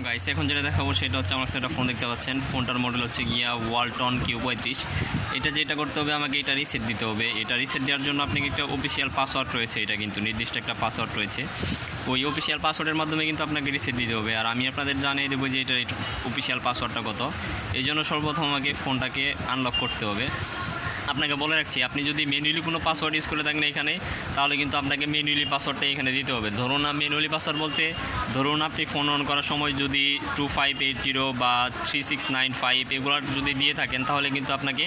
Guys এখন যেটা দেখাবো সেটা হচ্ছে আমার কাছে একটা ফোন দেখতে পাচ্ছেন। ফোনটার মডেল হচ্ছে গিয়া ওয়ালটন q35। এটা যেটা করতে হবে, আমাকে এটা রিসেট দিতে হবে। এটা রিসেট দেওয়ার জন্য আপনাকে একটা অফিসিয়াল পাসওয়ার্ড রয়েছে, এটা কিন্তু নির্দিষ্ট একটা পাসওয়ার্ড রয়েছে। ওই অফিসিয়াল পাসওয়ার্ডের মাধ্যমে কিন্তু আপনাকে রিসেট দিতে হবে। আর আমি আপনাদের জানিয়ে দেবো যে এটার অফিসিয়াল পাসওয়ার্ডটা কত। এই জন্য সর্বপ্রথম আমাকে ফোনটাকে আনলক করতে হবে। আপনাকে বলে রাখছি, আপনি যদি ম্যানুয়ালি কোনো পাসওয়ার্ড ইউজ করে থাকেন এখানে, তাহলে কিন্তু আপনাকে ম্যানুয়ালি পাসওয়ার্ডটা এখানে দিতে হবে। ধরুন ম্যানুয়ালি পাসওয়ার্ড বলতে ধরুন আপনি ফোন অন করার সময় যদি 2580 বা 3695 এগুলো যদি দিয়ে থাকেন, তাহলে কিন্তু আপনাকে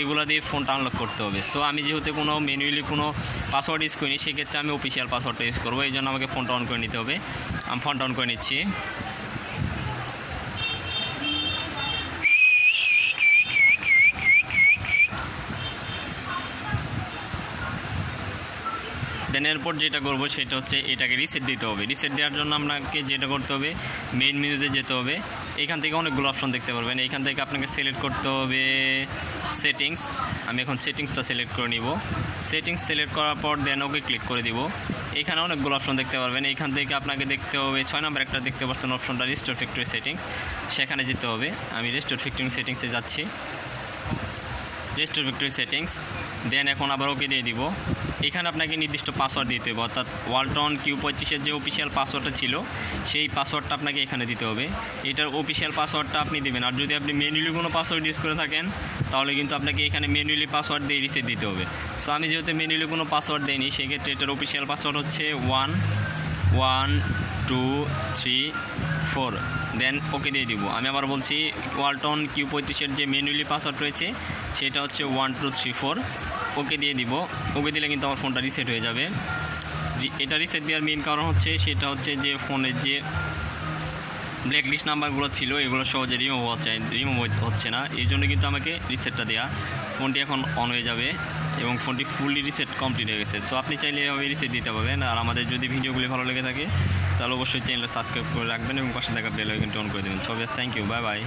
এগুলো দিয়ে ফোনটা আনলক করতে হবে। সো আমি যেহেতু কোনো ম্যানুয়ালি কোনো পাসওয়ার্ড ইউজ করিনি, সেক্ষেত্রে আমি অফিসিয়াল পাসওয়ার্ডটা ইউজ করবো। এই জন্য আমাকে ফোনটা অন করে নিতে হবে। আমি ফোনটা অন করে নিচ্ছি। দেন এরপর যেটা করবো সেটা হচ্ছে এটাকে রিসেট দিতে হবে। রিসেট দেওয়ার জন্য আপনাকে যেটা করতে হবে, মেইন মেনুতে যেতে হবে। এখান থেকে অনেকগুলো অপশন দেখতে পারবেন। এইখান থেকে আপনাকে সিলেক্ট করতে হবে সেটিংস। আমি এখন সেটিংসটা সিলেক্ট করে নিব। সেটিংস সিলেক্ট করার পর দেন ওকে ক্লিক করে দিব। এখানে অনেকগুলো অপশন দেখতে পারবেন। এইখান থেকে আপনাকে দেখতে হবে 6 নম্বর একটা দেখতে পাচ্ছেন অপশনটা, রিস্টোর ফ্যাক্টরি সেটিংস। সেখানে যেতে হবে। আমি রিস্টোর ফ্যাক্টরি সেটিংসে যাচ্ছি। রিস্টোর ফ্যাক্টরি সেটিংস, দেন এখন আবার ওকে দিয়ে দিব। এখানে আপনাকে নির্দিষ্ট পাসওয়ার্ড দিতে হবে, অর্থাৎ ওয়ালটন q35-এর যে অফিসিয়াল পাসওয়ার্ডটা ছিল সেই পাসওয়ার্ডটা আপনাকে এখানে দিতে হবে। এটার অফিসিয়াল পাসওয়ার্ডটা আপনি দেবেন। আর যদি আপনি ম্যানুয়ালি কোনো পাসওয়ার্ড ইউজ করে থাকেন, তাহলে কিন্তু আপনাকে এখানে ম্যানুয়ালি পাসওয়ার্ড দিয়ে রিসেট দিতে হবে। সো আমি যেহেতু ম্যানুয়ালি কোনো পাসওয়ার্ড দিইনি, সেক্ষেত্রে এটার অফিসিয়াল পাসওয়ার্ড হচ্ছে 1123 4। দেন ওকে দিয়ে দিব। আমি আবার বলছি, ওয়ালটন q35-এর যে ম্যানুয়ালি পাসওয়ার্ড রয়েছে সেটা হচ্ছে 1234। ওকে দিয়ে দিব। ওকে দিলে কিন্তু আমার ফোনটা রিসেট হয়ে যাবে। এটা রিসেট দেওয়ার মেইন কারণ হচ্ছে সেটা হচ্ছে যে ফোনের যে ব্ল্যাক লিস্ট নাম্বারগুলো ছিল এগুলো সহজে রিমুভ হচ্ছে না। এই জন্য কিন্তু আমাকে রিসেটটা দেওয়া। ফোনটি এখন অন হয়ে যাবে এবং ফোনটি ফুললি রিসেট কমপ্লিট হয়ে গেছে। সো আপনি চাইলে এভাবে রিসেট দিতে পারবেন। আর আমাদের যদি ভিডিওগুলি ভালো লেগে থাকে, তাহলে অবশ্যই চ্যানেলটা সাবস্ক্রাইব করে রাখবেন এবং পাশে থাকা বেল আইকনটি অন করে দেবেন। সো বেশ, থ্যাংক ইউ, বাই বাই।